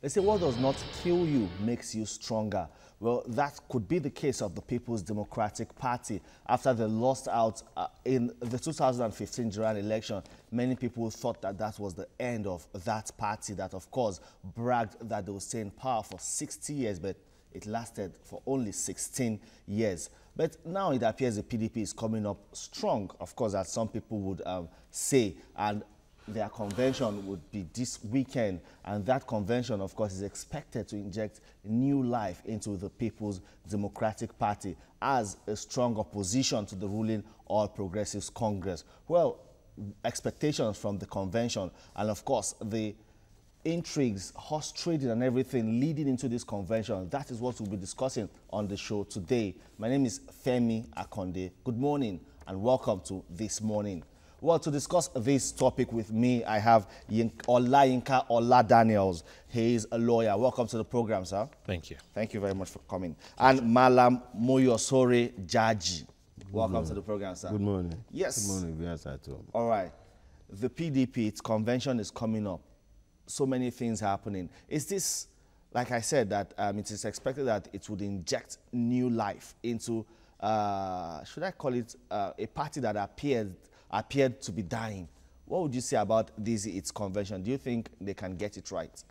They say what does not kill you makes you stronger. Well, that could be the case of the People's Democratic Party. After they lost out in the 2015 general election, many people thought that that was the end of that party that, of course, bragged that they would stay in power for 60 years, but it lasted for only 16 years. But now it appears the PDP is coming up strong, of course, as some people would say, and their convention would be this weekend, and that convention, of course, is expected to inject new life into the People's Democratic Party as a strong opposition to the ruling All Progressives Congress. Well, expectations from the convention and, of course, the intrigues, horse trading and everything leading into this convention, that is what we'll be discussing on the show today. My name is Femi Akonde. Good morning and welcome to This Morning. Well, to discuss this topic with me, I have Olayinka Oladaniels. He is a lawyer. Welcome to the program, sir. Thank you. Thank you very much for coming. And Malam Moyosore Jaji. Welcome to the program, sir. Good morning. Yes. Good morning, viewers at home. All right. The PDP, its convention is coming up. So many things happening. Is this, like I said, that it is expected that it would inject new life into, should I call it, a party that appeared to be dying? What would you say about its convention? Do you think they can get it right?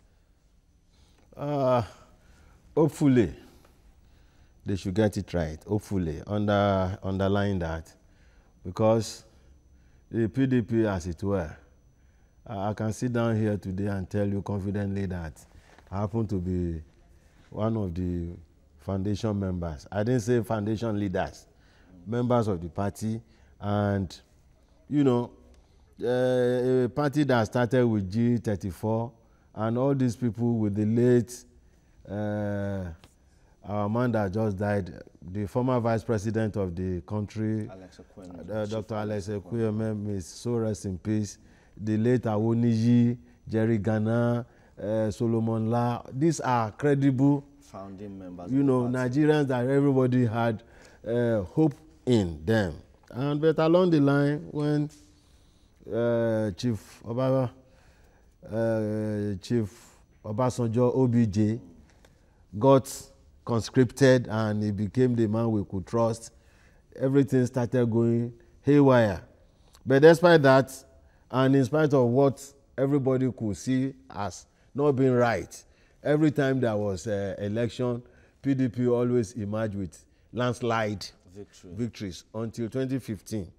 Hopefully, they should get it right. Hopefully, underline that, because the PDP, as it were, I can sit down here today and tell you confidently that I happen to be one of the foundation members. I didn't say foundation leaders, members of the party, and you know, a party that started with G34 and all these people with the late, our man that just died, the former vice president of the country, Dr. Alex Ekwueme, may so rest in peace, the late Awoniji, Jerry Ghana, Solomon La. These are credible founding members. You know, Nigerians that everybody had hope in them. But along the line, when Chief Obasanjo OBJ got conscripted and he became the man we could trust, everything started going haywire. But despite that, and in spite of what everybody could see as not being right, every time there was election, PDP always emerged with landslide victories until 2015.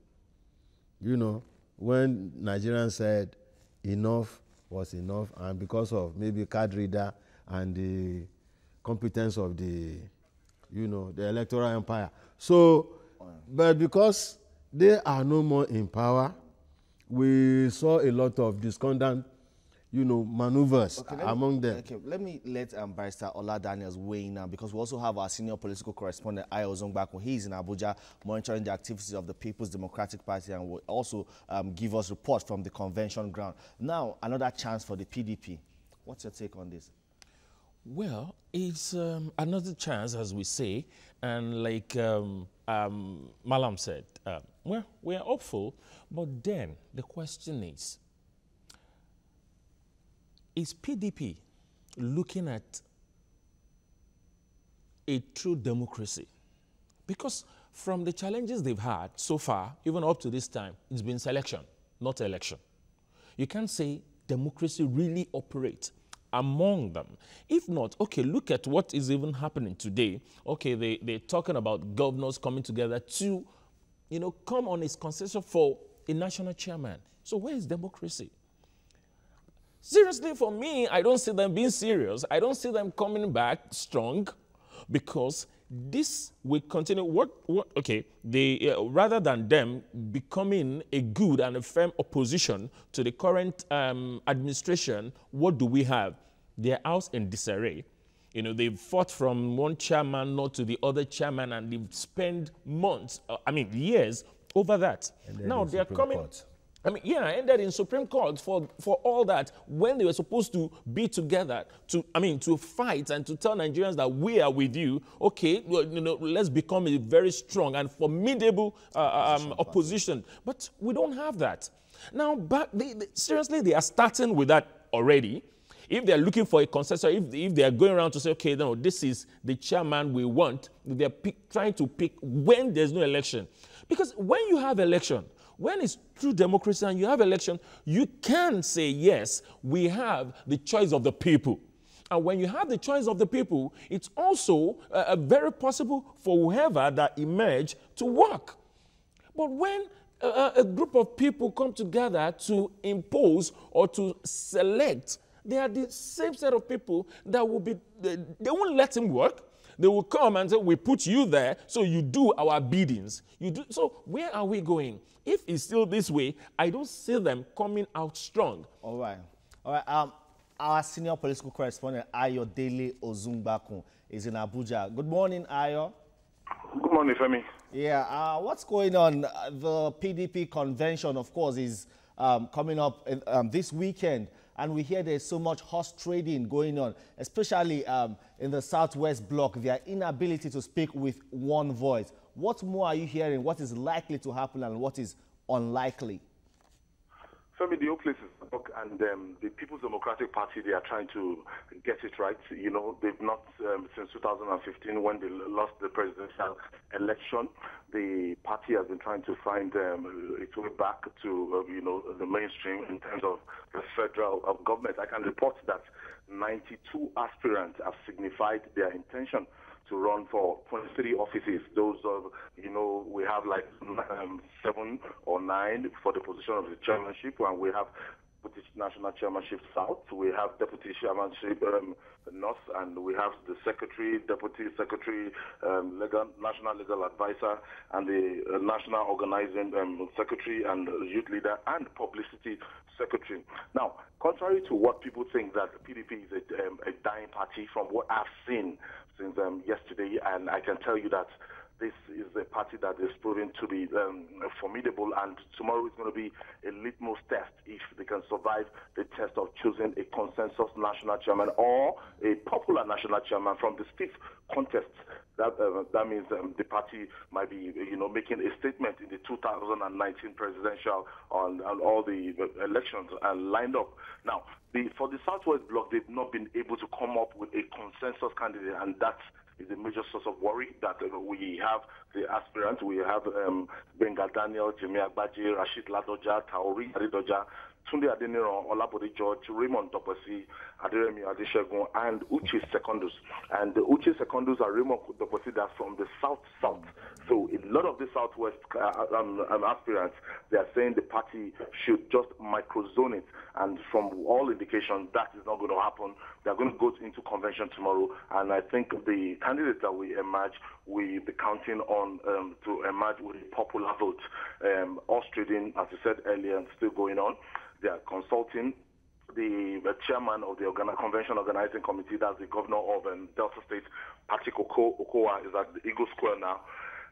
You know, when Nigerians said enough was enough, and because of maybe card reader and the competence of the, you know, the electoral empire. So, but because they are no more in power, we saw a lot of discordant, you know, maneuvers among them. Okay, let me let Barrister Ola Daniels weigh in now, because we also have our senior political correspondent, Ayo Zongbako. He's in Abuja monitoring the activities of the People's Democratic Party and will also give us reports from the convention ground. Now, another chance for the PDP. What's your take on this? Well, it's another chance, as we say, and like Malam said, well, we're hopeful, but then the question is PDP looking at a true democracy? Because from the challenges they've had so far, even up to this time, it's been selection, not election. You can't say democracy really operates among them. If not, okay, look at what is even happening today. Okay, they're talking about governors coming together to, you know, come on a consensus for a national chairman. So where is democracy? Seriously, for me, I don't see them being serious. I don't see them coming back strong, because this will continue. Okay, they rather than them becoming a good and a firm opposition to the current administration, what do we have? Their house in disarray. You know, they've fought from one chairman not to the other chairman, and they've spent months, I mean years, over that. Now they're coming. I mean, yeah, ended in Supreme Court for all that, when they were supposed to be together to fight and to tell Nigerians that we are with you. Okay, well, you know, let's become a very strong and formidable opposition. But we don't have that. Now, seriously, they are starting with that already. If they're looking for a consensus, if they're going around to say, okay, no, this is the chairman we want, they're trying to pick when there's no election. Because when you have election, when it's true democracy and you have election, you can say, yes, we have the choice of the people. And when you have the choice of the people, it's also very possible for whoever that emerge to work. But when a group of people come together to impose or to select, they are the same set of people that will be, they won't let him work. They will come and say, we put you there, so you do our biddings. You do. So where are we going? If it's still this way, I don't see them coming out strong. All right. All right. Our senior political correspondent, Ayo Dele Ozungbakun, is in Abuja. Good morning, Ayo. Good morning, Femi. Yeah, what's going on? The PDP convention, of course, is coming up this weekend, and we hear there's so much horse trading going on, especially in the Southwest Bloc, their inability to speak with one voice. What more are you hearing? What is likely to happen and what is unlikely? Femi, the whole place is stuck, and the People's Democratic Party, they are trying to get it right. You know, they've not, since 2015, when they lost the presidential election, the party has been trying to find its way back to, you know, the mainstream in terms of the federal government. I can report that 92 aspirants have signified their intention to run for 23 offices. Those of, you know, we have like 7 or 9 for the position of the chairmanship, and we have Deputy National Chairmanship South, we have Deputy Chairmanship North, and we have the Secretary, Deputy Secretary, National Legal Advisor, and the National Organizing Secretary and Youth Leader, and Publicity Secretary. Now, contrary to what people think that the PDP is a dying party, from what I've seen since yesterday, and I can tell you that this is a party that is proving to be formidable, and tomorrow is going to be a litmus test if they can survive the test of choosing a consensus national chairman or a popular national chairman from the stiff contest. That means the party might be, you know, making a statement in the 2019 presidential on all the elections lined up. Now, for the Southwest Bloc, they've not been able to come up with a consensus candidate, and that's is a major source of worry that we have the aspirants. We have Benga Daniel, Jimmy Agbaje, Rashid Ladoja, Taori Adidoja, Tunde Adeniran, Olabode George, Raymond Doposi, Aderemi Adeshegun, and Uche Secondus. And the Uche Secondus are Raymond Doposi that's from the South. So a lot of the Southwest aspirants, they are saying the party should just microzone it. And from all indications, that is not going to happen. They are going to go into convention tomorrow. And I think the candidates that we emerge, we be counting on to emerge with a popular vote. Horse trading, as I said earlier, still going on. They are consulting the chairman of the convention organizing committee, that's the governor of Delta State, Patrick Okowa, is at the Eagle Square now.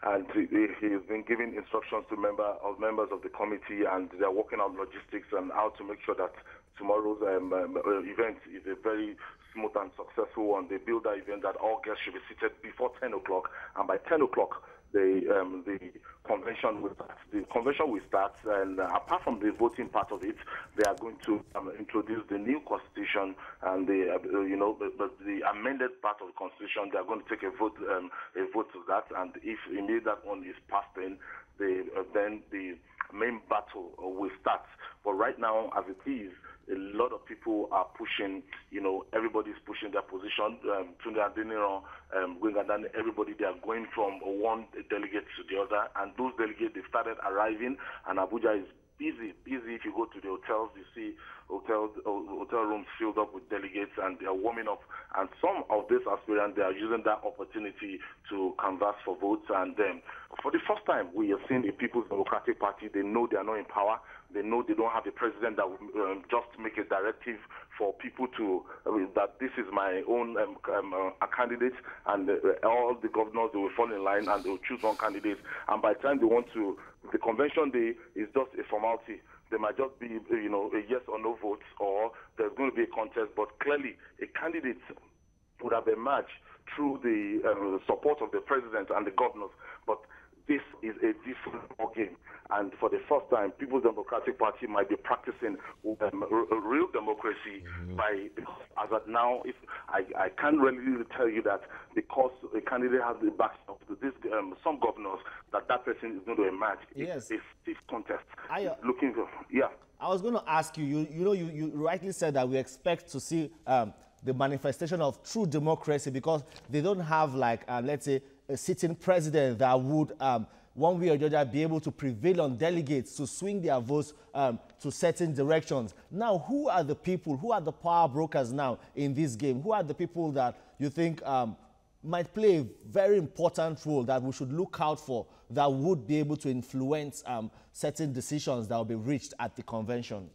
And he has been giving instructions to members of the committee, and they're working on logistics and how to make sure that tomorrow's event is a very smooth and successful one. They build that event that all guests should be seated before 10 o'clock, and by 10 o'clock, the convention will start. The convention will start, and apart from the voting part of it, they are going to introduce the new constitution and the amended part of the constitution. They are going to take a vote to that, and if indeed that one is passed, then the main battle will start. But right now, as it is, a lot of people are pushing, everybody's pushing their position. Tunde Adeniran, everybody, they are going from one delegate to the other, and those delegates, they started arriving, and Abuja is busy. If you go to the hotels, you see hotel rooms filled up with delegates, and they are warming up. And some of these aspirants, they are using that opportunity to canvass for votes. And for the first time, we have seen the People's Democratic Party. They know they are not in power. They know they don't have a president that will just make a directive for people to that this is my own a candidate, and all the governors, they will fall in line and they will choose one candidate. And by the time they want to, the convention day is just a formality. There might just be, a yes or no vote, or there's going to be a contest. But clearly, a candidate would have emerged through the support of the president and the governors. But this is a different ball game. And for the first time, People's Democratic Party might be practicing real democracy by, because as of now, if I can't really tell you that because a candidate has the backs of this, some governors, that person is going to emerge. Yes. It's a stiff contest. Looking for, yeah. I was going to ask you, you rightly said that we expect to see the manifestation of true democracy because they don't have, like, let's say, a sitting president that would, one way or the other, be able to prevail on delegates to swing their votes to certain directions. Now, who are the people, who are the power brokers now in this game? Who are the people that you think might play a very important role that we should look out for, that would be able to influence certain decisions that will be reached at the convention?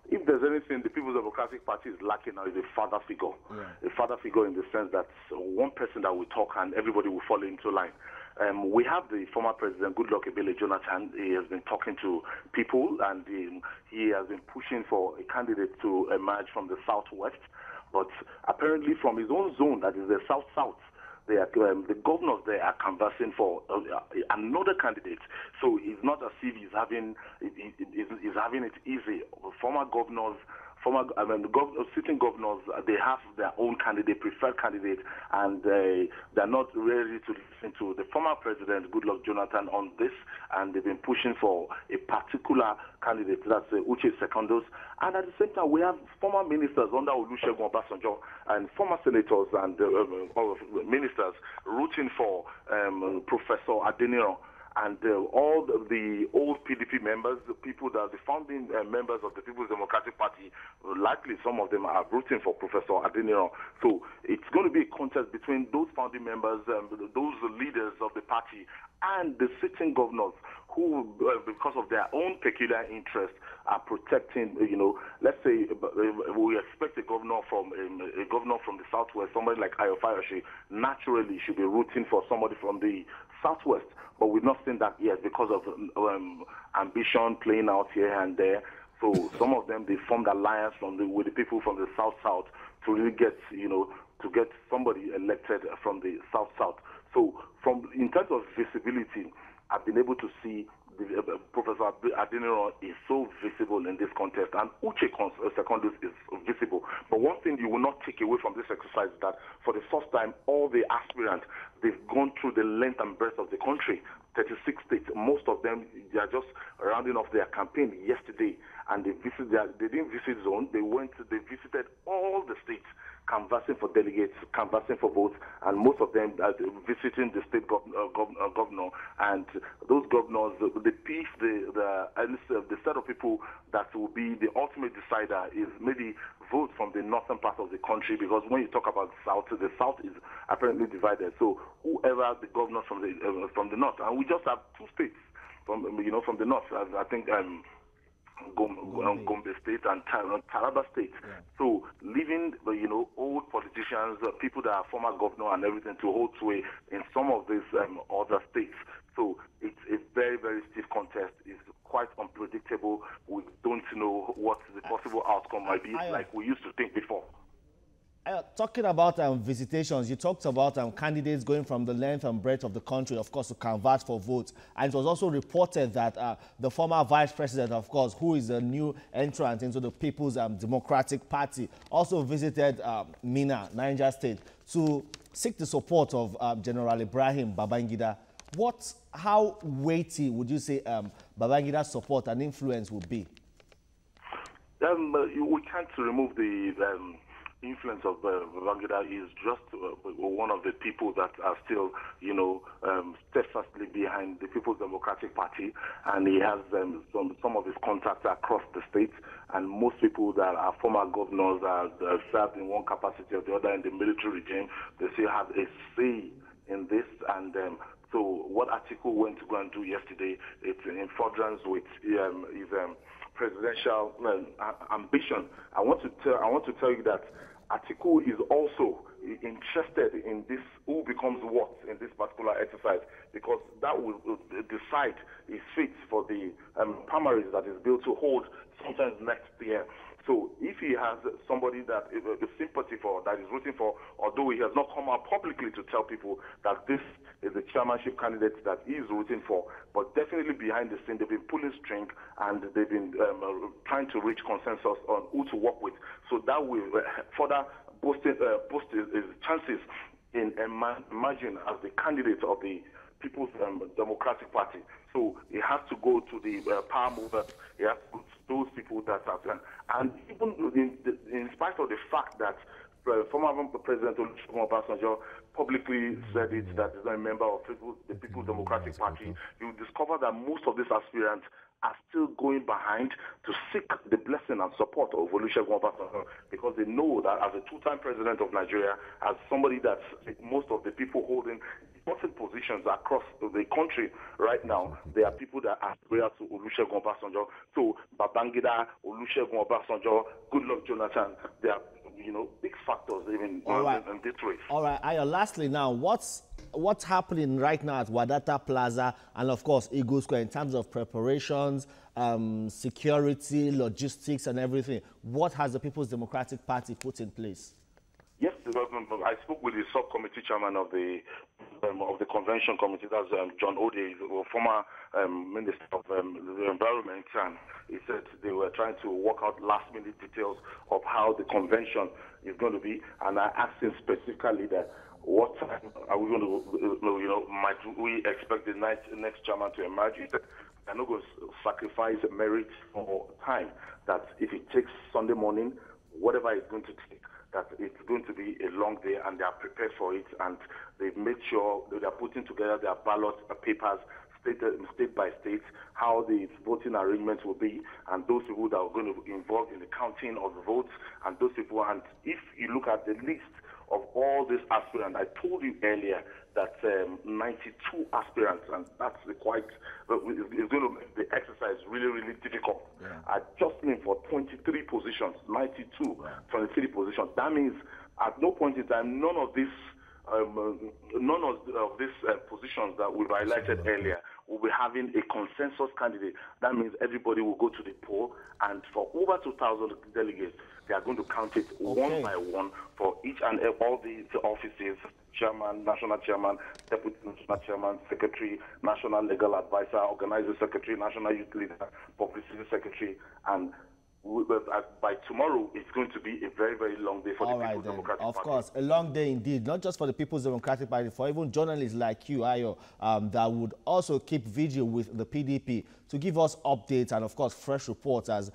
If there's anything the People's Democratic Party is lacking now is a father figure. Yeah. A father figure in the sense that one person that will talk and everybody will fall into line. We have the former president, Goodluck Ebele Jonathan. He has been talking to people and he has been pushing for a candidate to emerge from the southwest. But apparently from his own zone, that is the south-south, the governors there are canvassing for another candidate. So it's not as if he's having it easy. Former governors, sitting governors, they have their own candidate, preferred candidate, and they're not ready to listen to the former president, Goodluck Jonathan, on this, and they've been pushing for a particular candidate, that's Uche Secondos. And at the same time, we have former ministers under Olusegun Obasanjo and former senators and ministers rooting for Professor Adeniro. And all the old PDP members, the people that are the founding members of the People's Democratic Party, likely some of them are rooting for Professor Adeniro. So it's going to be a contest between those founding members, those leaders of the party, and the sitting governors who, because of their own peculiar interests, are protecting, let's say we expect a governor from the southwest, somebody like Ayo Fayoshi, naturally should be rooting for somebody from the southwest. But we've not seen that yet because of ambition playing out here and there. So some of them, they formed alliance with the people from the south-south to really get, to get somebody elected from the south-south. So in terms of visibility, I've been able to see Professor Adeniro is so visible in this contest, and Uche Secondos is visible. But one thing you will not take away from this exercise is that for the first time, all the aspirants, they've gone through the length and breadth of the country, 36 states. Most of them, they are just rounding off their campaign yesterday, and they didn't visit zone. They visited all the states, canvassing for delegates, canvassing for votes, and most of them are visiting the state governor. And those governors, the set of people that will be the ultimate decider is maybe vote from the northern part of the country, because when you talk about the south is apparently divided. So whoever the governor from the north, and we just have two states from the north. I think Gombe State and Taraba State. Yeah. So leaving old politicians, people that are former governor and everything to hold sway in some of these other states. So it's a very, very stiff contest. It's quite unpredictable. We don't know what the possible outcome might be, like we used to think before. Talking about visitations, you talked about candidates going from the length and breadth of the country, of course, to canvass for votes. And it was also reported that the former vice president, of course, who is a new entrant into the People's Democratic Party, also visited Minna, Niger State, to seek the support of General Ibrahim Babangida. How weighty would you say Babangida's support and influence would be? We can't remove the influence of Babangida. Is just one of the people that are still, steadfastly behind the People's Democratic Party, and he has some of his contacts across the states, and most people that are former governors are served in one capacity or the other in the military regime. They still have a say in this, and so what Atiku went to go and do yesterday, it's in furtherance with his presidential ambition. I want to tell you that Atiku is also interested in this, who becomes what in this particular exercise, because that will decide his fate for the primaries that is built to hold sometime next year. So if he has somebody that the sympathy for, that is rooting for, although he has not come out publicly to tell people that this is the chairmanship candidates that he is rooting for, but definitely behind the scene, they've been pulling string and they've been trying to reach consensus on who to work with. So that will further boost his chances in emerging as the candidate of the People's Democratic Party. So he has to go to the power movers. He has to go to those people that have done. And even in spite of the fact that former President Olusegun Obasanjo publicly said it, that he's not a member of the People's Democratic Party, you discover that most of these aspirants are still going behind to seek the blessing and support of Olusegun Obasanjo, because they know that as a two-time president of Nigeria, as somebody that most of the people holding important positions across the country right now, there are people that aspire to Olusegun Obasanjo. So Babangida, Olusegun Obasanjo, Goodluck Jonathan, they are big factors even in this race. All right, Ayo, lastly now, what's happening right now at Wadata Plaza and, of course, Eagle Square in terms of preparations, security, logistics, and everything? What has the People's Democratic Party put in place? Yes, I spoke with the subcommittee chairman of the convention committee, that's John Ode, former Minister of the Environment, and he said they were trying to work out last-minute details of how the convention is going to be, and I asked him specifically that what time are we going to, might we expect the next chairman to emerge? He said, I'm not going to sacrifice merit for time, that if it takes Sunday morning, whatever it's going to take, that it's going to be a long day, and they are prepared for it, and they've made sure that they are putting together their ballot papers state by state, how the voting arrangements will be, and those people that are going to be involved in the counting of the votes, and those people. And if you look at the list of all these aspirants, I told you earlier that 92 aspirants, and that's quite, it's going to make the exercise really, really difficult. Yeah. Adjusting for 23 positions, 92, 23 positions. That means at no point in time, none of these positions that we've highlighted earlier will be having a consensus candidate. That means everybody will go to the poll, and for over 2,000 delegates, they are going to count it one by one for each and all the offices: chairman, national chairman, deputy national chairman, secretary, national legal advisor, organizing secretary, national youth leader, publicity secretary, and by tomorrow, it's going to be a very, very long day for the People's Democratic Party. Of course, a long day indeed, not just for the People's Democratic Party, for even journalists like you, Ayo, that would also keep vigil with the PDP to give us updates and, of course, fresh reports as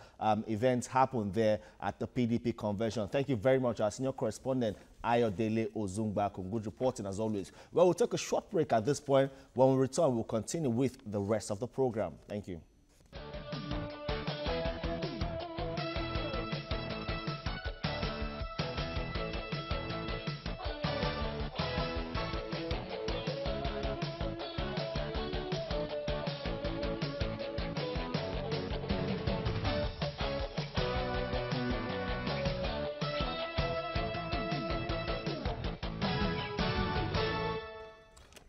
events happen there at the PDP convention. Thank you very much, our senior correspondent, Ayo Dele Ozungba. Good reporting as always. Well, we'll take a short break at this point. When we return, we'll continue with the rest of the program. Thank you.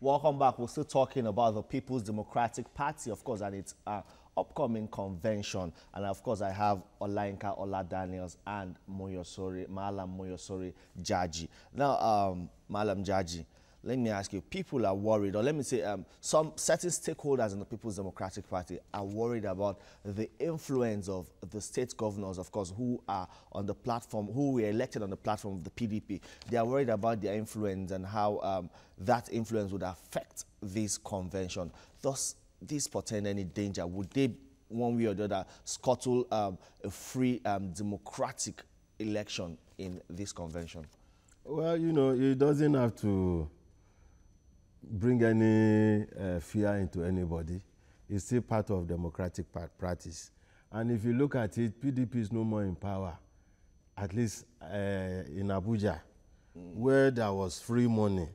Welcome back. We're still talking about the People's Democratic Party, of course, and its upcoming convention. And of course, I have Olayinka Ola Daniels and Malam Moyosori Jaji. Now, Malam Jaji, let me ask you, people are worried, or let me say some certain stakeholders in the People's Democratic Party are worried about the influence of the state governors, of course, who are on the platform, who were elected on the platform of the PDP. They are worried about their influence and how that influence would affect this convention. Thus, this portend any danger? Would they, one way or the other, scuttle a free democratic election in this convention? Well, you know, it doesn't have to bring any fear into anybody. It's still part of democratic practice. And if you look at it, PDP is no more in power, at least in Abuja, where there was free money,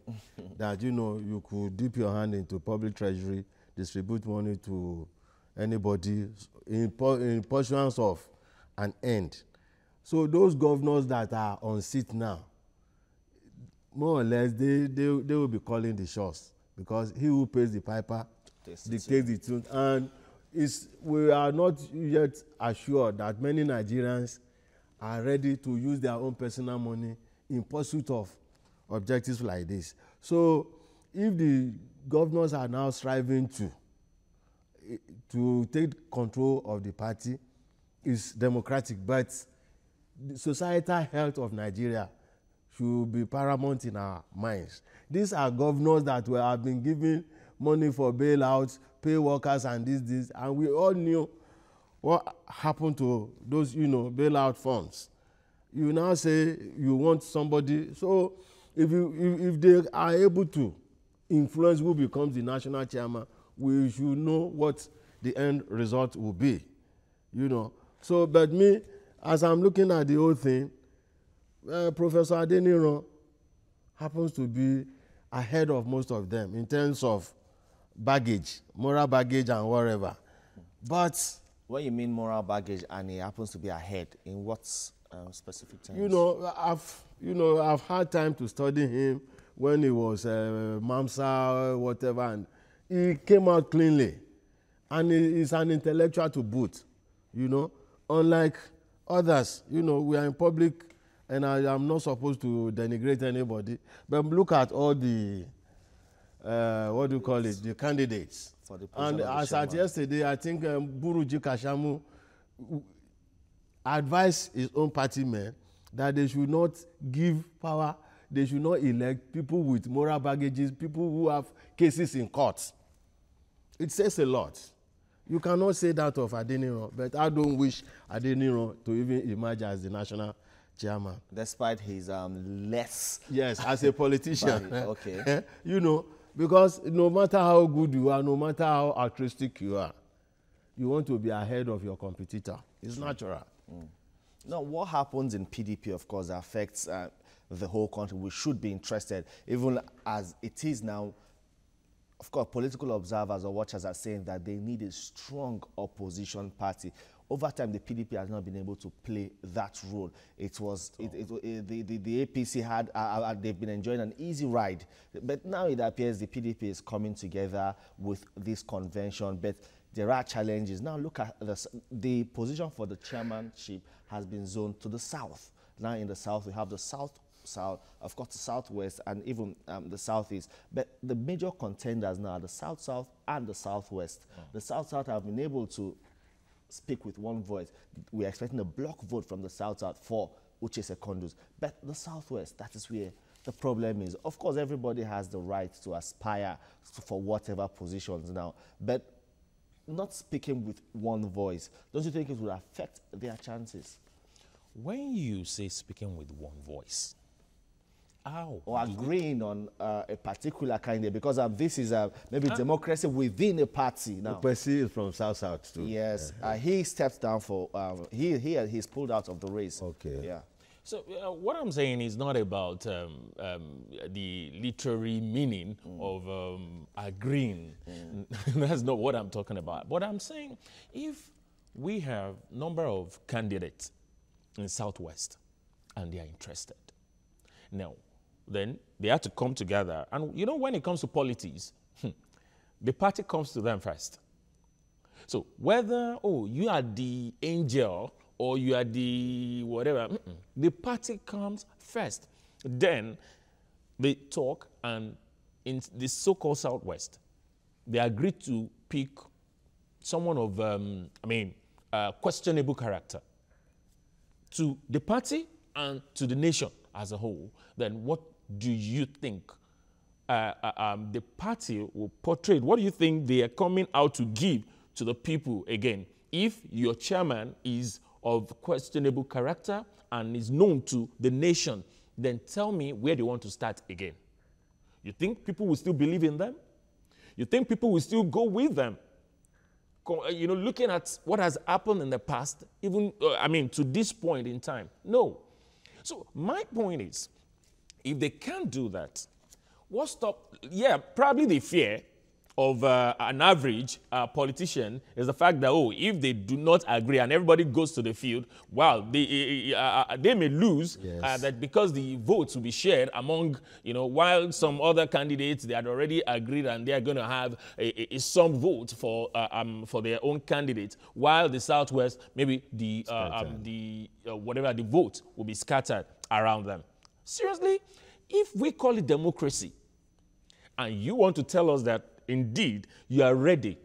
that, you know, you could dip your hand into public treasury, distribute money to anybody in pursuance of an end. So those governors that are on seat now, more or less, they will be calling the shots, because he who pays the piper dictates the tune. And we are not yet assured that many Nigerians are ready to use their own personal money in pursuit of objectives like this. So if the governors are now striving to take control of the party is democratic, but the societal health of Nigeria should be paramount in our minds. These are governors that have been given money for bailouts, pay workers and this, and we all knew what happened to those, bailout funds. You now say you want somebody, so if they are able to influence who becomes the national chairman, we should know what the end result will be, So, but me, as I'm looking at the whole thing, Professor Adeniran happens to be ahead of most of them in terms of baggage, moral baggage and whatever. But when you mean moral baggage and he happens to be ahead, in what specific terms? I've had time to study him when he was MAMSA, whatever, and he came out cleanly. And he is an intellectual to boot, Unlike others, we are in public and I am not supposed to denigrate anybody. But look at all the, the candidates. For the and as at yesterday, I think Buruji Kashamu advised his own party men that they should not give power, they should not elect people with moral baggages, people who have cases in court. It says a lot. You cannot say that of Adeniran, but I don't wish Adeniran to even emerge as the national chairman. Despite his less... Yes, as a politician. Okay. Because no matter how good you are, no matter how altruistic you are, you want to be ahead of your competitor. It's natural. Now, what happens in PDP, of course, affects the whole country. We should be interested, even as it is now. Of course, political observers or watchers are saying that they need a strong opposition party. Over time, the PDP has not been able to play that role. It was the APC had they've been enjoying an easy ride, but now it appears the PDP is coming together with this convention. But there are challenges. Now look at the position for the chairmanship has been zoned to the south. Now in the south we have the south, of course the southwest, and even the southeast. But the major contenders now are the south and the southwest. The south have been able to speak with one voice. We're expecting a block vote from the south for Uche Secondus. But the southwest, that is where the problem is. Of course, everybody has the right to aspire for whatever positions now, but not speaking with one voice, don't you think it would affect their chances? When you say speaking with one voice, how? Or agreeing on a particular candidate, because this is maybe democracy within a party now. Percy is from South too. Yes, he stepped down for, he's pulled out of the race. Okay. Yeah. So what I'm saying is not about the literary meaning of agreeing. That's not what I'm talking about. But I'm saying if we have number of candidates in Southwest and they are interested, now, then they have to come together. And when it comes to politics, the party comes to them first. So whether, you are the angel or you are the whatever, the party comes first. Then they talk, and in the so-called Southwest, they agree to pick someone of, questionable character to the party and to the nation as a whole. Then what do you think the party will portray? What do you think they are coming out to give to the people again? If your chairman is of questionable character and is known to the nation, then tell me where they want to start again. You think people will still believe in them? You think people will still go with them? Looking at what has happened in the past, even, to this point in time. No. So my point is, if they can't do that, what stop? Yeah, probably the fear of an average politician is the fact that, if they do not agree and everybody goes to the field, they may lose. Yes. That because the votes will be shared among, while some other candidates, they had already agreed and they are going to have some vote for their own candidate, while the Southwest, maybe the vote will be scattered around them. Seriously, if we call it democracy, And you want to tell us that indeed you are ready.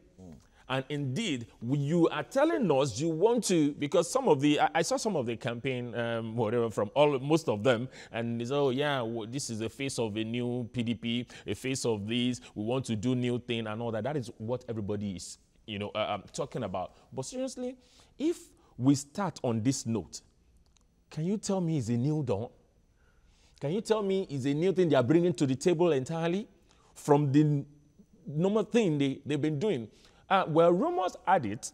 And indeed, you are telling us you want to, because some of the, I saw some of the campaign, whatever, from most of them, and it's, oh yeah, this is the face of a new PDP, a face of this, we want to do new thing and all that. That is what everybody is, talking about. But seriously, if we start on this note, can you tell me it's a new dawn? Can you tell me it's a new thing they are bringing to the table entirely from the normal thing they've been doing? Well, rumors had it,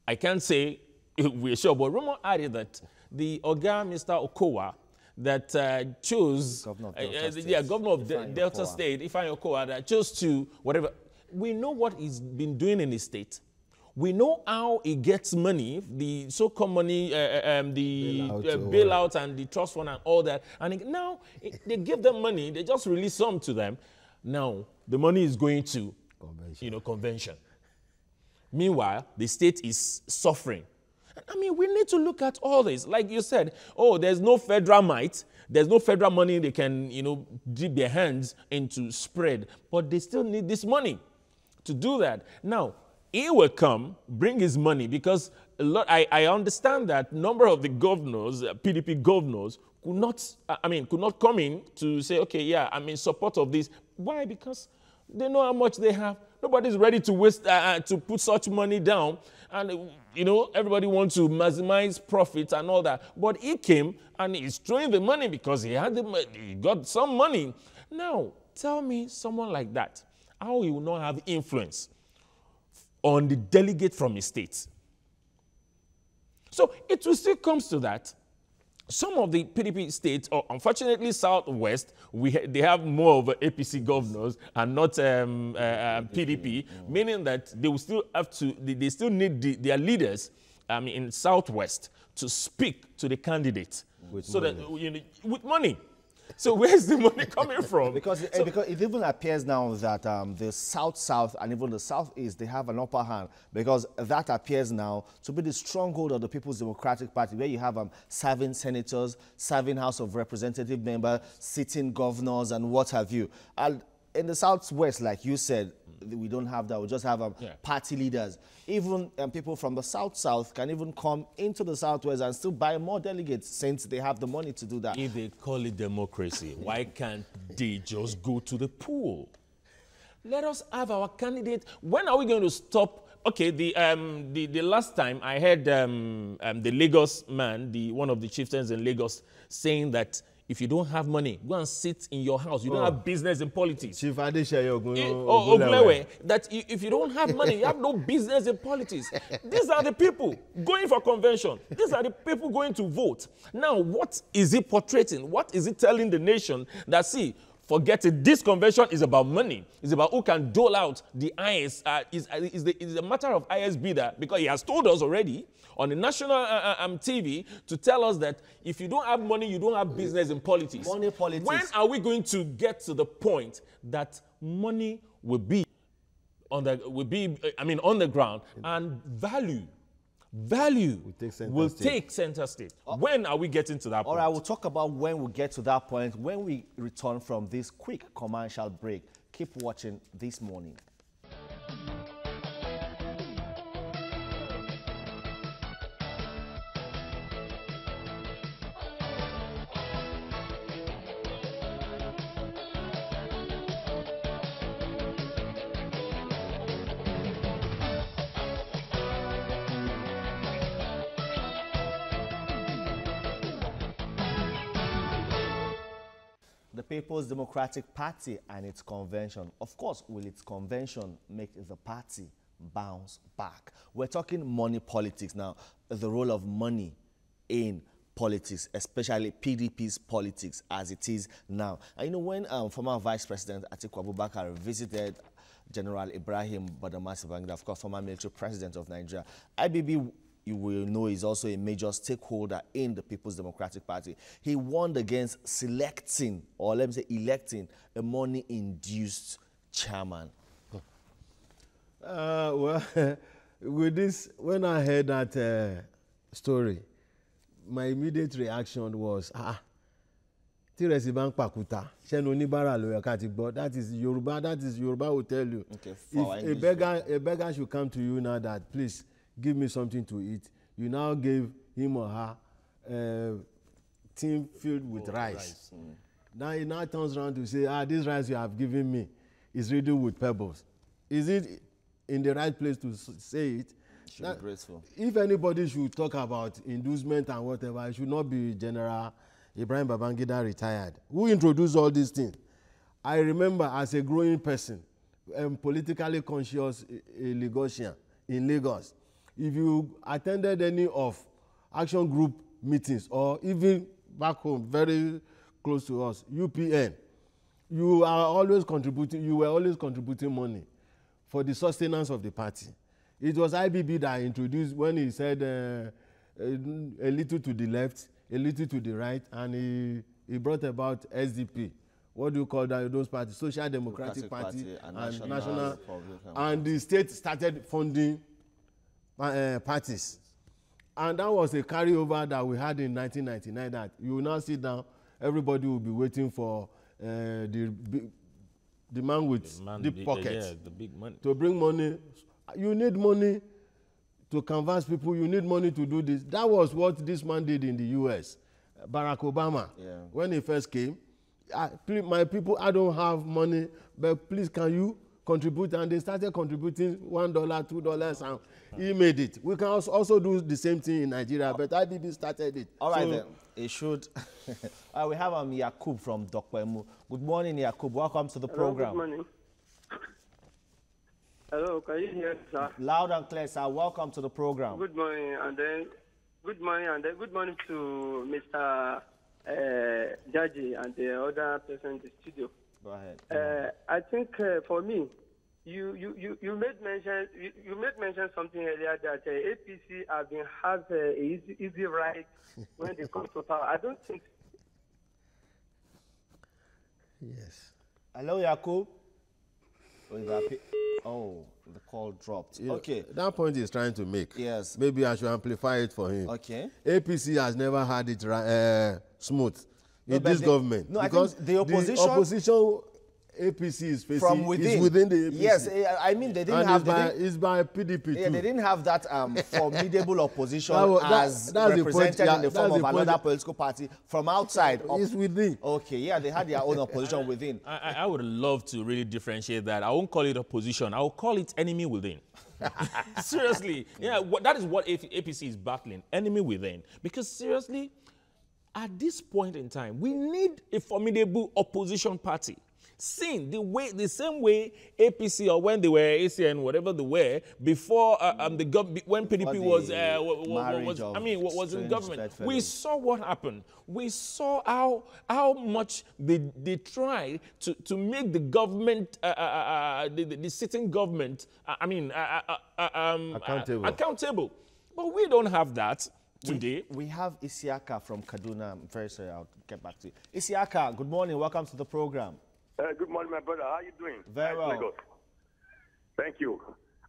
I can't say we're sure, but rumor had it that the Oga, Mr. Okowa, that chose, governor of Delta State, Ifeanyi Okowa, that chose to, whatever, we know what he's been doing in his state. We know how he gets money, the so-called money, the bailout and the trust fund and all that. And now they give them money, they just release some to them. Now the money is going to convention. Meanwhile, the state is suffering. I mean, we need to look at all this. Like you said, oh, there's no federal might. There's no federal money they can, dip their hands into spread. But they still need this money to do that. Now, he will come, bring his money, because a lot, I understand that number of the governors, PDP governors, could not come in to say, okay, yeah, I'm in support of this. Why? Because they know how much they have. Nobody's ready to waste, to put such money down. And, everybody wants to maximize profits and all that. But he came and he's throwing the money because he got some money. Now, tell me someone like that, how he will not have influence on the delegate from his state. So it will still come to that. Some of the PDP states, or unfortunately Southwest, they have more of APC governors and not PDP, meaning that they will still have to, they still need their leaders in Southwest to speak to the candidate with money. So where's the money coming from? Because it even appears now that the South and even the Southeast, they have an upper hand, because that appears now to be the stronghold of the People's Democratic Party, where you have serving senators, serving House of Representative members, sitting governors and what have you. And in the Southwest, like you said, we don't have that. We just have party leaders. Even people from the South can even come into the Southwest and still buy more delegates since they have the money to do that. If they call it democracy, why can't they just go to the pool? Let us have our candidate. When are we going to stop? Okay, the last time I heard the Lagos man, one of the chieftains in Lagos, saying that if you don't have money, go and sit in your house. You don't have business in politics. Chief Adeshayo Oglewe, that if you don't have money, you have no business in politics. These are the people going for convention. These are the people going to vote. Now, what is it portraying? What is it telling the nation that, see, forget it, this convention is about money. It's about who can dole out the highest, is a matter of highest bidder, because he has told us already on the national TV to tell us that if you don't have money, you don't have business in politics. Money politics. When are we going to get to the point that money will be on the ground, and value will take center stage? When are we getting to that point? All right, we'll talk about when we get to that point when we return from this quick commercial break. Keep watching This Morning. The People's Democratic Party and its convention. Of course, will its convention make the party bounce back? We're talking money politics now, the role of money in politics, especially PDP's politics as it is now. And when former Vice President Atiku Abubakar visited General Ibrahim Badamasi Babangida, of course, former military president of Nigeria, IBB, you will know, is also a major stakeholder in the People's Democratic Party. He warned against selecting, or let me say electing, a money-induced chairman. Well, with this, when I heard that story, my immediate reaction was, tí rẹsì bá ń pàkúta ṣẹ́nu oníbàárà ló yẹ ká ti gbọ́. That is Yoruba will tell you. Okay, if a beggar should come to you now that please give me something to eat, you now give him or her tin filled with rice. Now he now turns around to say, this rice you have given me is riddled with pebbles. Is it in the right place to say it? Should be grateful. If anybody should talk about inducement and whatever, it should not be General Ibrahim Babangida retired, who introduced all these things. I remember as a growing person, politically conscious Lagosian in Lagos, if you attended any of action group meetings or even back home, very close to us, UPN, you were always contributing money for the sustenance of the party. It was IBB that introduced when he said a little to the left, a little to the right, and he brought about SDP. What do you call that? Those parties, Social Democratic Party and National, and the state started funding parties. And that was a carryover that we had in 1999, that you will now sit down, everybody will be waiting for the man with deep pockets the big money. to bring money. You need money to canvass people. You need money to do this. That was what this man did in the US. Barack Obama, when he first came, my people, I don't have money, but please can you contribute? And they started contributing $1, $2, and he made it. We can also do the same thing in Nigeria, but IBB started it. All right, then. It should. We have YAQUB from DOPEMU. Good morning, YAQUB. Welcome to the program. Good morning. Hello, can you hear me, sir? Loud and clear, sir. Welcome to the program. Good morning, and then good morning to Mr. Jaji and the other person in the studio. Go ahead. I think for me, you made mention something earlier that APC has an easy right when they come to power. I don't think. Yes. Hello, YAQUB. Oh, the call dropped. Yeah, okay. That point he's trying to make. Yes. Maybe I should amplify it for him. Okay. APC has never had it smooth in this government. No, because I think the opposition APC is facing from within. Is within the APC. Yes, I mean they didn't have. It's by PDP too. Yeah, they didn't have that formidable opposition as represented in the form of another political party from outside. It's within. Okay, yeah, they had their own opposition within. I would love to really differentiate that. I won't call it opposition. I will call it enemy within. Seriously, yeah, that is what APC is battling, enemy within. Because seriously, at this point in time, we need a formidable opposition party. Seen the same way APC or when they were ACN, whatever they were before when PDP was in government. We saw what happened. We saw how much they tried to make the government, the sitting government, accountable. But we don't have that today. We have ISIAKA from KADUNA. I'm very sorry, I'll get back to you. ISIAKA, good morning. Welcome to the program. Good morning, my brother. How are you doing? Very well. Thank you.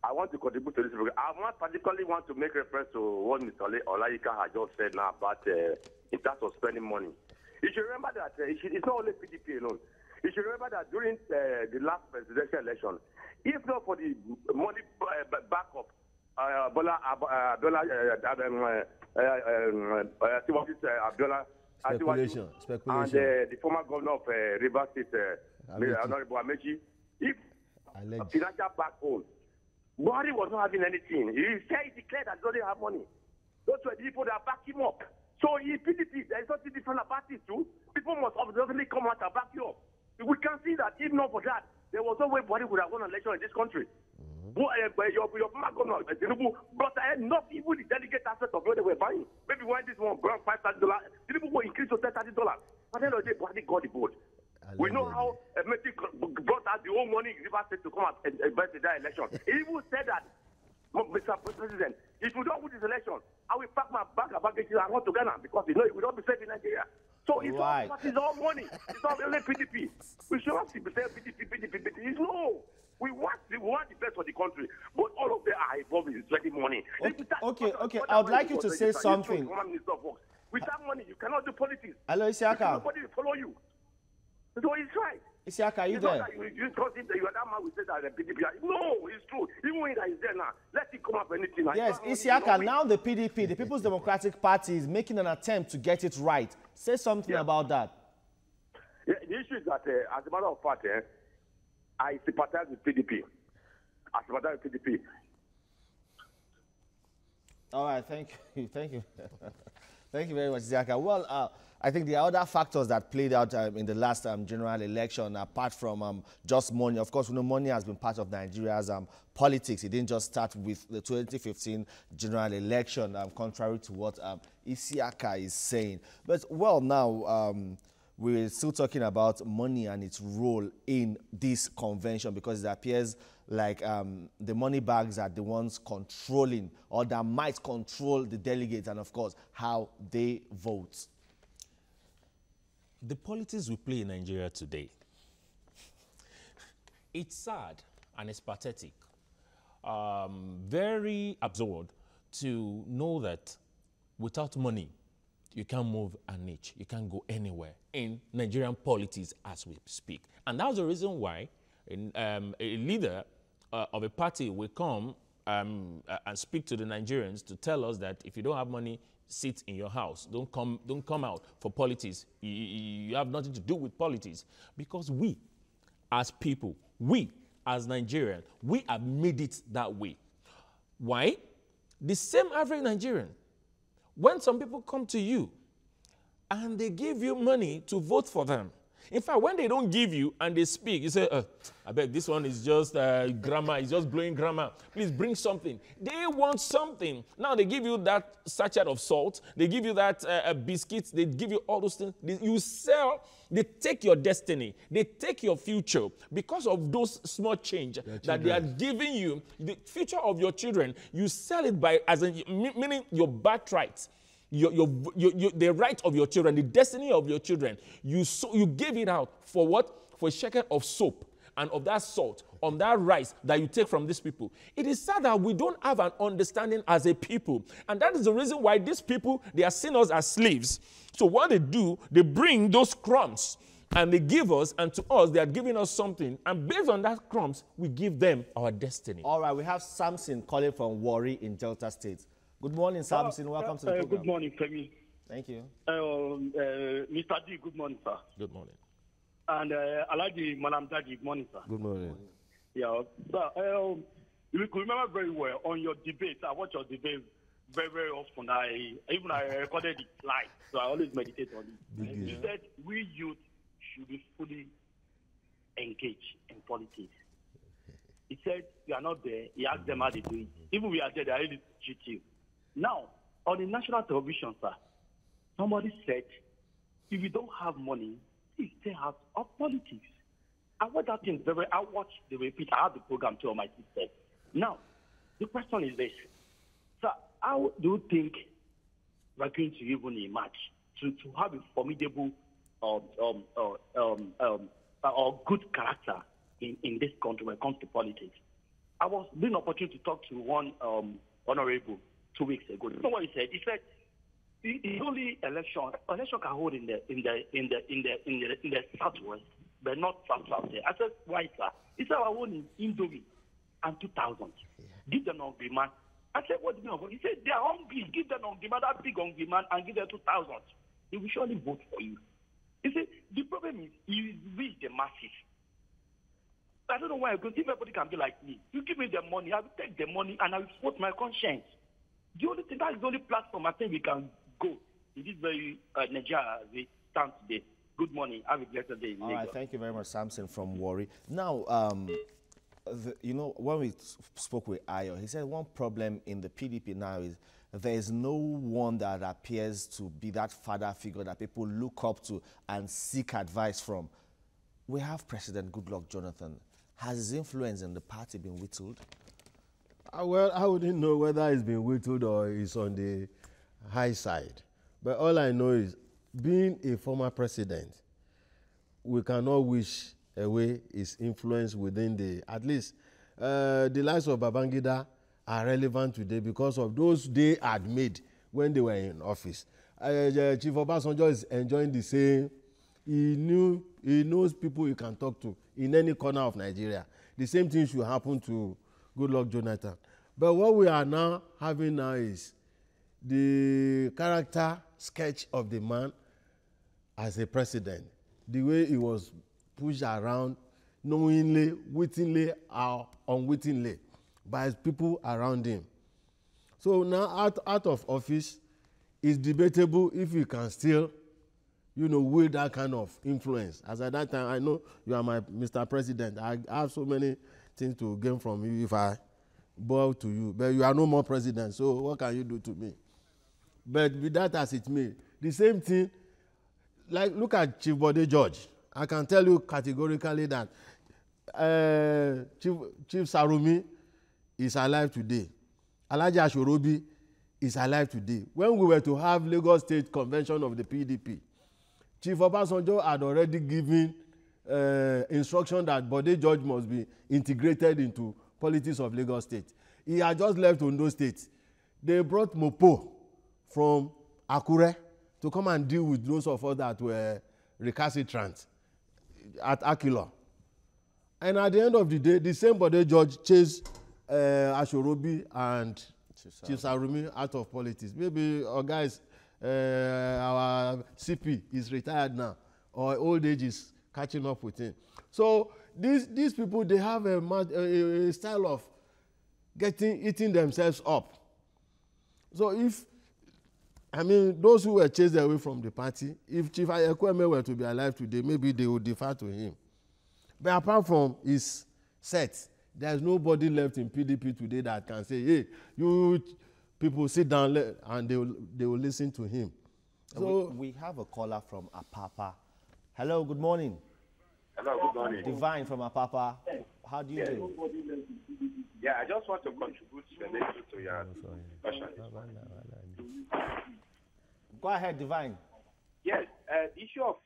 I want to contribute to this program. I particularly want to make reference to what Mr. Olayika has just said now about in terms of spending money. You should remember that it's not only PDP alone. You should remember that during the last presidential election, if not for the money backup, Speculation. And the former governor of Rivers State, Honorable Amechi, if financial backbone, WARRI was not having anything. He declared that they don't have money. Those were the people that back him up. So in PDP, there is something different about it too. People must obviously come out and back you up. We can see that if not for that, there was no way WARRI would have won an election in this country. Your former governor, Tinubu, brought not even the delegate aspect of what they were buying. Maybe when this one brought $5,000, Tinubu will increase to $30. But then they got the vote. We know how Messi brought out the whole money in Rivers State to come out and invest in that election. He even said that, Mr. President, if we don't win this election, I will pack my bag and baggage and run to Ghana because you know it will not be safe in Nigeria. So it's all money. It's all only PDP. We should not be saying PDP. No. We want the best for the country, but all of them are involved in sweating money. Okay. I would like you to say something. Without money, you cannot do politics. Hello, ISIAKA. Nobody will follow you. So he's right. ISIAKA, are you It's there? not that you because if you are that man, we say that the PDP. No, it's true. Even when he's there now, let it come up anything. Yes, ISIAKA, now the PDP, the People's Democratic Party, is making an attempt to get it right. Say something about that. Yeah, the issue is that, as a matter of fact, I sympathize with PDP. I sympathize with PDP. All right, thank you. Thank you. Thank you very much, ISIAKA. Well, I think the other factors that played out in the last general election, apart from just money, of course, we know money has been part of Nigeria's politics. It didn't just start with the 2015 general election, contrary to what ISIAKA is saying. But, well, now, we're still talking about money and its role in this convention, because it appears like the money bags are the ones controlling, or that might control the delegates and, of course, how they vote. The politics we play in Nigeria today, it's sad and it's pathetic. Very absurd to know that without money, you can't move an inch, you can't go anywhere in Nigerian politics as we speak. And that's the reason why a leader of a party will come and speak to the Nigerians to tell us that if you don't have money, sit in your house. Don't come out for politics. You have nothing to do with politics. Because we, as people, we, as Nigerians, we have made it that way. Why? The same average Nigerian, when some people come to you and they give you money to vote for them, in fact, when they don't give you and they speak, you say, I bet this one is just grammar, it's just blowing grammar. Please bring something. They want something. Now they give you that sachet of salt. They give you that biscuits. They give you all those things. You sell. They take your destiny. They take your future because of those small change that they are giving you. The future of your children, you sell it by, meaning your birthright. The right of your children, the destiny of your children, you gave it out for what? For a shekel of soap and of that salt, on that rice that you take from these people. It is sad that we don't have an understanding as a people. And that is the reason why these people, they are seen us as slaves. So what they do, they bring those crumbs and they give us, and to us, they are giving us something. And based on that crumbs, we give them our destiny. All right, we have Samson calling from WARRI in Delta State. Good morning, Samson. Welcome to the program. Good morning, Femi. Thank you. Mr. D, good morning, sir. Good morning. And Alaji Madam Daddy, good morning, sir. Good morning. Yeah, sir. You could remember very well on your debate. I watch your debate very, very often. I recorded it live, so I always meditate on it. You said we youth should be fully engaged in politics. He said you are not there. He asked them how they do it. Even we are there, they are ready to cheat you. Now, on the national television, sir, somebody said, if you don't have money, please stay out of politics. I watched that thing I watched the repeat. I had the program too on my sister. Now, the question is this. Sir, how do you think we're going to even emerge to have a formidable or good character in this country when it comes to politics? I was given an opportunity to talk to one honorable 2 weeks ago. You know what he said? He said the only election can hold in the southwest, but not south there. I said, why, sir? He said, I own in Indomie and 2,000. Give them on demand. I said, what do you mean? He said, they are hungry. Give them on demand, that big on demand, and give them 2,000. They will surely vote for you. He said, the problem is you reach the masses. I don't know why, because if everybody can be like me, you give me the money, I will take the money and I will vote my conscience. The only thing, that is the only platform I think we can go in this very Nigeria as we stand today. Good morning. Have a blessed day. All right, thank you very much, Samson from WARRI. Now, you know, when we spoke with Ayo, he said one problem in the PDP now is there is no one that appears to be that father figure that people look up to and seek advice from. We have President Goodluck Jonathan. Has his influence in the party been whittled? Well, I wouldn't know whether it's been whittled or it's on the high side. But all I know is, being a former president, we cannot wish away his influence within the, at least, the lives of Babangida are relevant today because of those they had made when they were in office. Chief Obasanjo is enjoying the same. He knows people you can talk to in any corner of Nigeria. The same thing should happen to Goodluck Jonathan. But what we are now having now is the character sketch of the man as a president. The way he was pushed around knowingly, wittingly, or unwittingly by people around him. So now out of office, it's debatable if you can still, wield that kind of influence. As at that time, I know you are my Mr. President. I have so many things to gain from you if I bow to you. But you are no more president, so what can you do to me? But with that as it may, the same thing, like look at Chief Bode George. I can tell you categorically that Chief Sarumi is alive today. Alhaji Ashorobi is alive today. When we were to have Lagos State Convention of the PDP, Chief Obasanjo had already given instruction that Bode George must be integrated into politics of Lagos State. He had just left Ondo State. They brought Mopo from Akure to come and deal with those of us that were recalcitrant at Akilo. And at the end of the day, the same Bode George chased Ashorobi and Chief Sarumi out of politics. Maybe our guys, our CP is retired now, or old age is catching up with him. So these people, they have a style of eating themselves up. So those who were chased away from the party, if Chief YAQUB were to be alive today, maybe they would defer to him. But apart from his set, there's nobody left in PDP today that can say, hey, you people sit down and they will listen to him. So we have a caller from APAPA. Hello, good morning. Hello, good morning. Divine from APAPA. How do you do? Yeah, I just want to contribute a little to your discussion. Go ahead, Divine. Yes, the issue of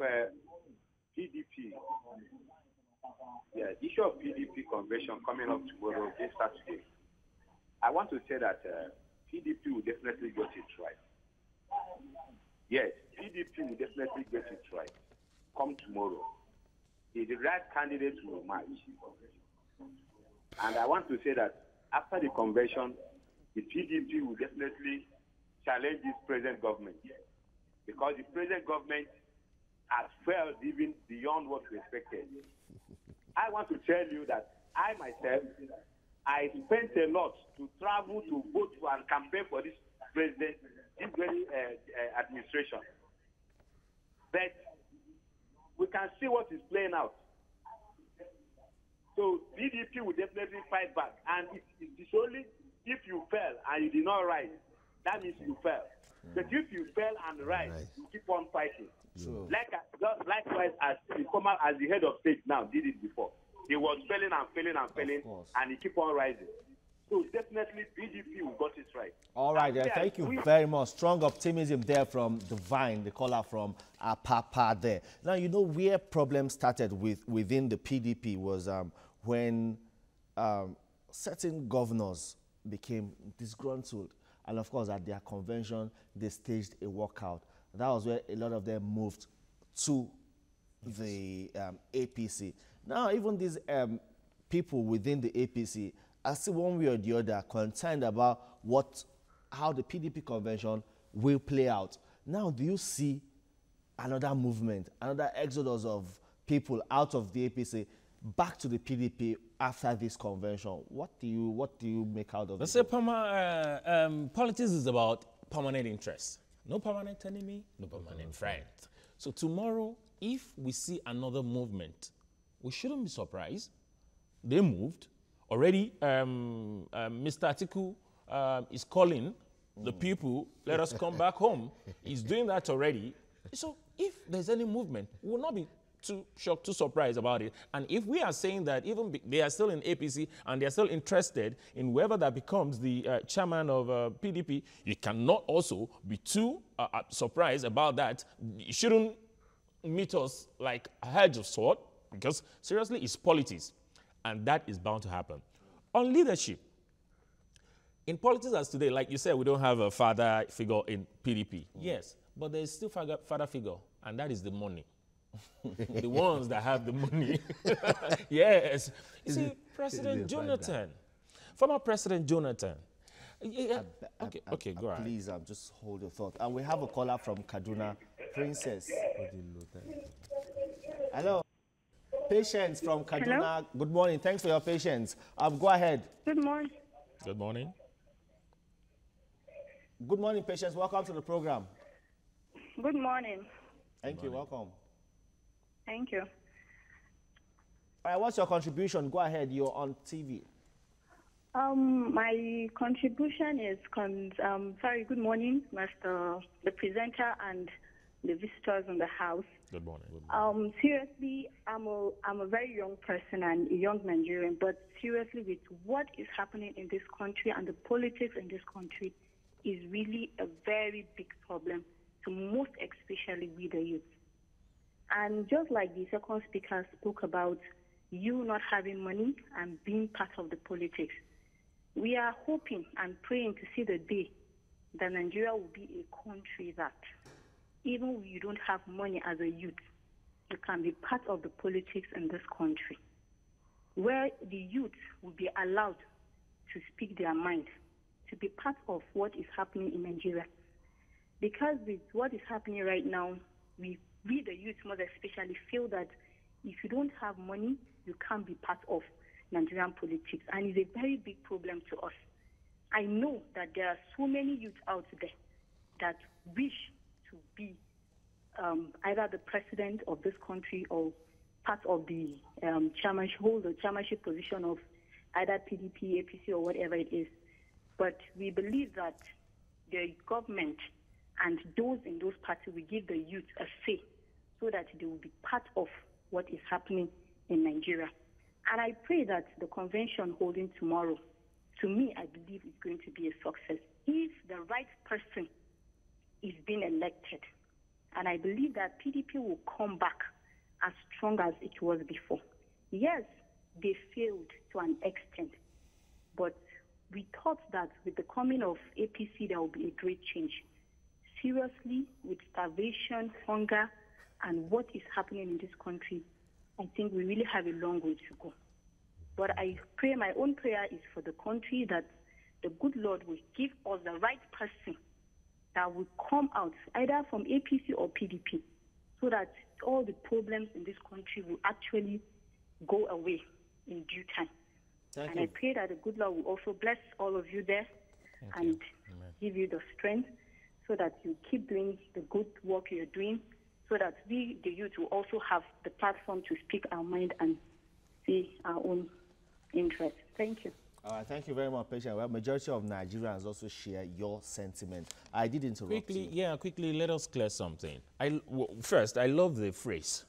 PDP. Yeah, the issue of PDP convention coming up tomorrow, this Saturday. I want to say that PDP will definitely get it right. Yes, PDP will definitely get it right. Come tomorrow. The right candidate will match. And I want to say that after the convention, the PDP will definitely challenge this present government. Because the present government has failed even beyond what we expected. I want to tell you that I myself, I spent a lot to travel to vote for and campaign for this president, this very administration. But we can see what is playing out. So PDP will definitely fight back. And it's only if you fail and you did not rise, that means you fail. But if you fail and rise, you keep on fighting. Sure. Likewise, as the head of state now did it before. He was failing and failing and failing, and he keep on rising. So definitely PDP will got it right. All right, thank you very much. Strong optimism there from Divine, the caller from APAPA there. Now, where problems started within the PDP was when certain governors became disgruntled. And of course, at their convention, they staged a walkout. That was where a lot of them moved to the APC. Now, even these people within the APC are still one way or the other concerned about how the PDP convention will play out. Now, do you see another movement, another exodus of people out of the APC back to the PDP after this convention? What do you make out of it? Let's say politics is about permanent interest. No permanent enemy, no permanent friend. So tomorrow, if we see another movement, we shouldn't be surprised. They moved. Already, Mr. Atiku is calling the people, let us come back home. He's doing that already. So if there's any movement, we will not be too shocked, too surprised about it. And if we are saying that even they are still in APC and they are still interested in whoever that becomes the chairman of PDP, you cannot also be too surprised about that. You shouldn't meet us like a hedge of sword, because seriously, it's politics. And that is bound to happen. On leadership, in politics as today, like you said, we don't have a father figure in PDP. Yes, But there is still father figure, and that is the money. The ones that have the money. Yes. You see, President Jonathan, former President Jonathan. Yeah. Okay, go ahead. Please, just hold your thought. And we have a caller from Kaduna, Princess. Hello. Patience from Kaduna. Hello? Good morning. Thanks for your patience. Go ahead. Good morning. Good morning. Good morning, Patience. Welcome to the program. Good morning. Thank you. Welcome. Thank you. All right, what's your contribution? Go ahead. You're on TV. My contribution is, good morning, the presenter and the visitors in the house. Good morning. Seriously, I'm a very young person and a young Nigerian, but seriously, with what is happening in this country and the politics in this country is really a very big problem to most especially we the youth. And just like the second speaker spoke about you not having money and being part of the politics, we are hoping and praying to see the day that Nigeria will be a country that even if you don't have money as a youth, you can be part of the politics in this country, where the youth will be allowed to speak their mind, to be part of what is happening in Nigeria. Because with what is happening right now, we the youth most especially feel that if you don't have money, you can't be part of Nigerian politics, and it's a very big problem to us. I know that there are so many youth out there that wish to be either the president of this country or part of the chairmanship position of either PDP, APC, or whatever it is. But we believe that the government and those in those parties will give the youth a say so that they will be part of what is happening in Nigeria. And I pray that the convention holding tomorrow, to me, I believe is going to be a success if the right person is being elected. And I believe that PDP will come back as strong as it was before. Yes, they failed to an extent, but we thought that with the coming of APC, there will be a great change. Seriously, with starvation, hunger, and what is happening in this country, I think we really have a long way to go. But I pray, my own prayer is for the country that the good Lord will give us the right person that will come out either from APC or PDP so that all the problems in this country will actually go away in due time. Thank you. I pray that the good Lord will also bless all of you there and give you the strength so that you keep doing the good work you're doing, so that we, the youth, will also have the platform to speak our mind and see our own interests. Thank you. All right, thank you very much, Patient. Well, majority of Nigerians also share your sentiment. I did interrupt you. Quickly, let us clear something. First, I love the phrase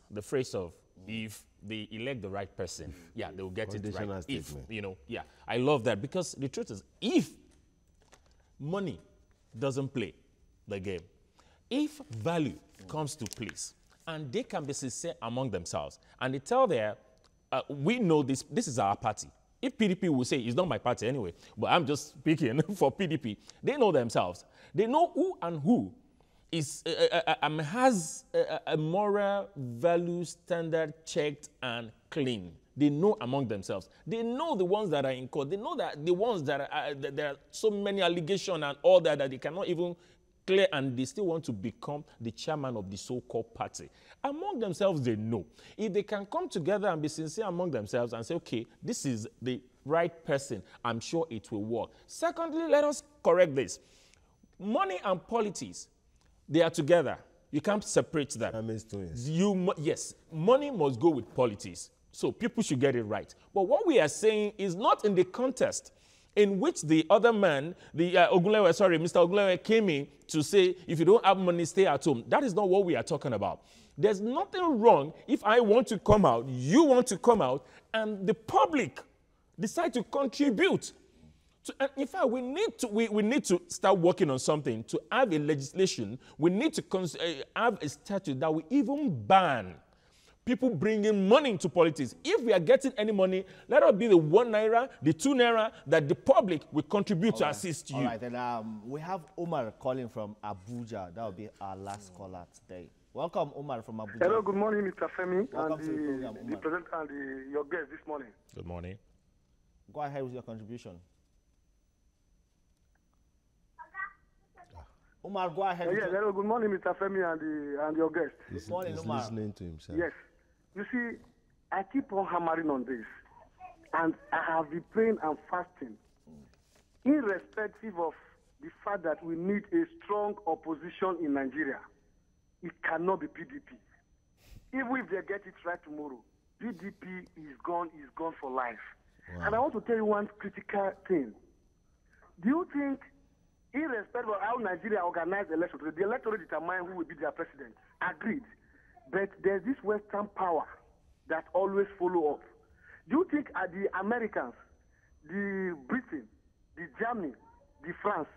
of if they elect the right person, they will get it right. If, I love that because the truth is, if money doesn't play the game, if value comes to place, and they can be sincere among themselves, and they tell we know this is our party. If PDP will say, it's not my party anyway, but I'm just speaking for PDP, they know themselves. They know who is, has a moral value standard checked and clean. They know among themselves. They know the ones that are in court. They know that the ones that there are so many allegations and all that they cannot even clear, and they still want to become the chairman of the so-called party. Among themselves, they know. If they can come together and be sincere among themselves and say, okay, this is the right person, I'm sure it will work. Secondly, let us correct this. Money and politics, they are together. You can't separate them. That means twins. Yes, money must go with politics. So people should get it right. But what we are saying is not in the contest in which the other man, Mr. Ogunlewe came in to say, if you don't have money, stay at home. That is not what we are talking about. There's nothing wrong if I want to come out, you want to come out, and the public decide to contribute. And in fact, we need to start working on something. To have a legislation, we need to have a statute that will even ban people bringing money into politics. If we are getting any money, let it be the 1 naira, the 2 naira that the public will contribute to assist you. All right, then we have Umar calling from Abuja. That will be our last caller today. Welcome, Umar from Abuja. Hello, good morning, Mr. Femi, Welcome and to the program, the Umar. presenter and your guest this morning. Good morning. Go ahead with your contribution. Umar, go ahead. Yes, hello, good morning, Mr. Femi and your guest. Good morning, He's Umar. listening to himself. Yes. You see, I keep on hammering on this, and I have been praying and fasting, irrespective of the fact that we need a strong opposition in Nigeria. It cannot be PDP. Even if they get it right tomorrow, PDP is gone for life. Wow. And I want to tell you one critical thing. Do you think, irrespective of how Nigeria organized the election, the electorate determine who will be their president? Agreed. But there's this Western power that always follow up. Do you think the Americans, the Britain, the Germany, the France,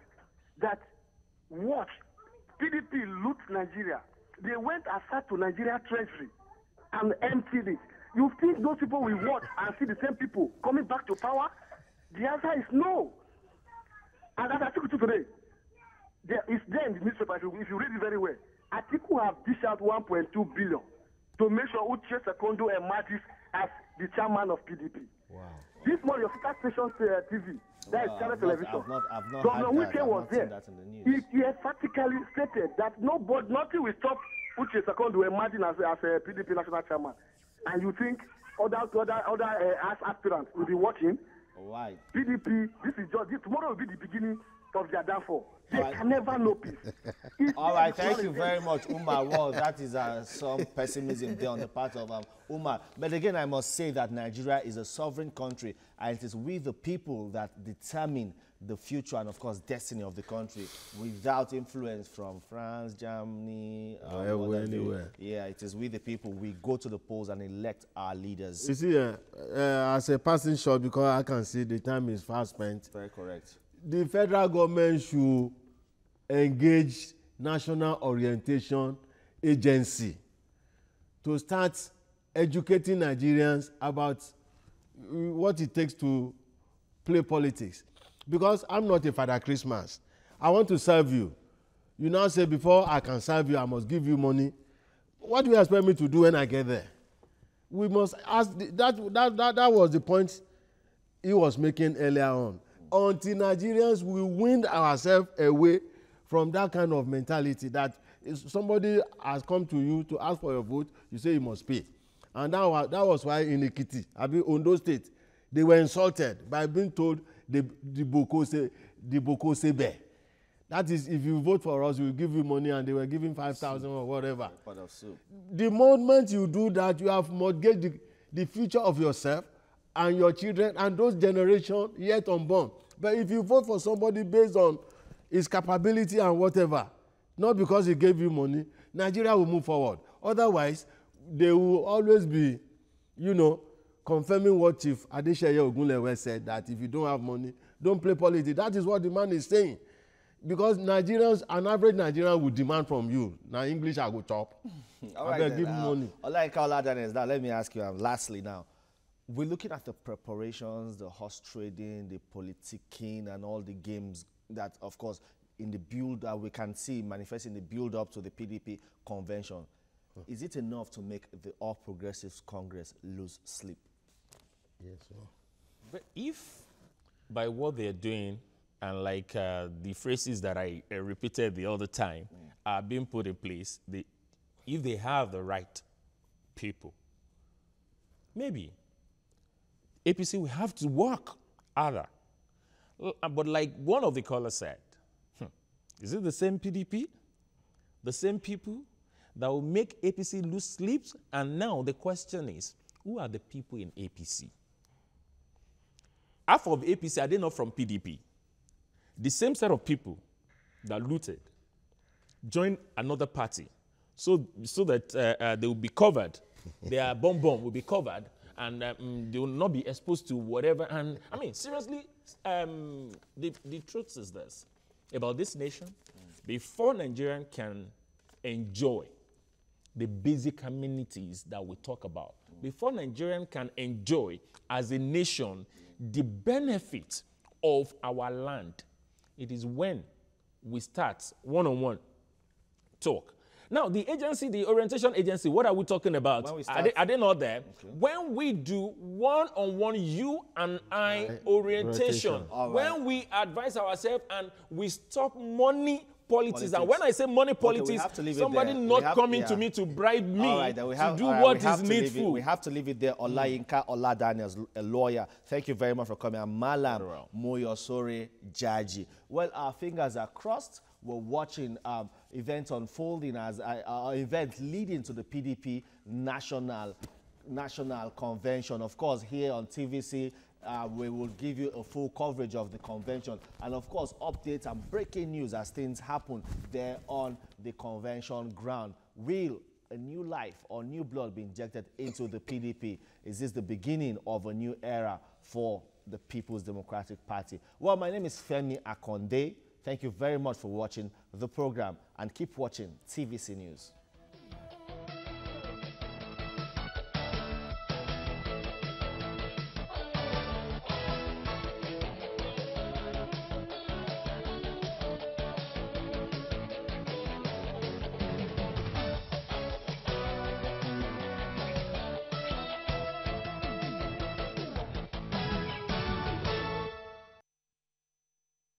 that watch PDP loot Nigeria, they went aside to Nigeria treasury and emptied it? You think those people will watch and see the same people coming back to power? The answer is no. And as I took you today, it's there in the newspaper, if you read it very well. Atiku have dished out 1.2 billion to make sure Uche Secondo emerges as the chairman of PDP. Wow. This morning, your sister station TV, that is Channel Television. I've not Governor heard that. Wike I've was not seen there. that in the news. He emphatically stated that nothing will stop Uche Secondo emerging as a PDP national chairman. And you think other aspirants will be watching? Right. PDP, tomorrow will be the beginning of their downfall. They can never know peace. All right, thank you very much, Umar. Well, that is some pessimism there on the part of Umar. But again, I must say that Nigeria is a sovereign country, and it is we, the people, that determine the future and, of course, destiny of the country without influence from France, Germany, anywhere. Yeah, it is we, the people. We go to the polls and elect our leaders. You see, as a passing shot, because I can see the time is fast spent. Very correct. The federal government should engage National Orientation Agency to start educating Nigerians about what it takes to play politics. Because I'm not a Father Christmas. I want to serve you. You now say, before I can serve you, I must give you money. What do you expect me to do when I get there? We must ask, that was the point he was making earlier on. Until Nigerians will wind ourselves away from that kind of mentality that if somebody has come to you to ask for your vote, you say you must pay. And that was why in Ekiti, Ondo State, they were insulted by being told the Boko Sebe. That is, if you vote for us, we will give you money, and they were giving 5,000 or whatever. The moment you do that, you have mortgaged the future of yourself and your children and those generations yet unborn. But if you vote for somebody based on his capability and whatever, not because he gave you money, Nigeria will move forward. Otherwise, they will always be, confirming what Chief Adeseye Ogunlewe said, that if you don't have money, don't play politics. That is what the man is saying. Because Nigerians, an average Nigerian will demand from you. Now, English, I go chop. All right, then, give me money. Now, let me ask you, lastly now, we're looking at the preparations, the horse trading, the politicking, and all the games that, of course, in the build that we can see manifesting the build up to the PDP convention. Is it enough to make the All Progressives Congress lose sleep? Yes, sir. But if by what they're doing and like the phrases that I repeated the other time are being put in place, if they have the right people, maybe APC will have to work harder. But like one of the callers said, is it the same PDP, the same people that will make APC lose sleep? And now the question is, who are the people in APC? Half of APC, are they not from PDP? The same set of people that looted joined another party so that they will be covered. Their bomb will be covered, and they will not be exposed to whatever. And I mean, seriously, the truth is this about this nation: before Nigerians can enjoy the basic amenities that we talk about. Before Nigerians can enjoy as a nation the benefit of our land, it is when we start one-on-one talk. Now, the agency, the orientation agency, what are we talking about? Are they not there? Okay. When we do one-on-one you and I orientation, right. When we advise ourselves and we stop money politics. And when I say money politics, somebody not coming to me to bribe me to do what is needful. We have to leave it there. Olayinka Oladaniel, a lawyer. Thank you very much for coming. And Malam Moyosore Jaji. Well, our fingers are crossed. We're watching events unfolding as events leading to the PDP national convention. Of course, here on TVC, we will give you a full coverage of the convention and, of course, updates and breaking news as things happen there on the convention ground. Will a new life or new blood be injected into the PDP? Is this the beginning of a new era for the People's Democratic Party? Well, my name is Femi Akonde. Thank you very much for watching the program and keep watching TVC News.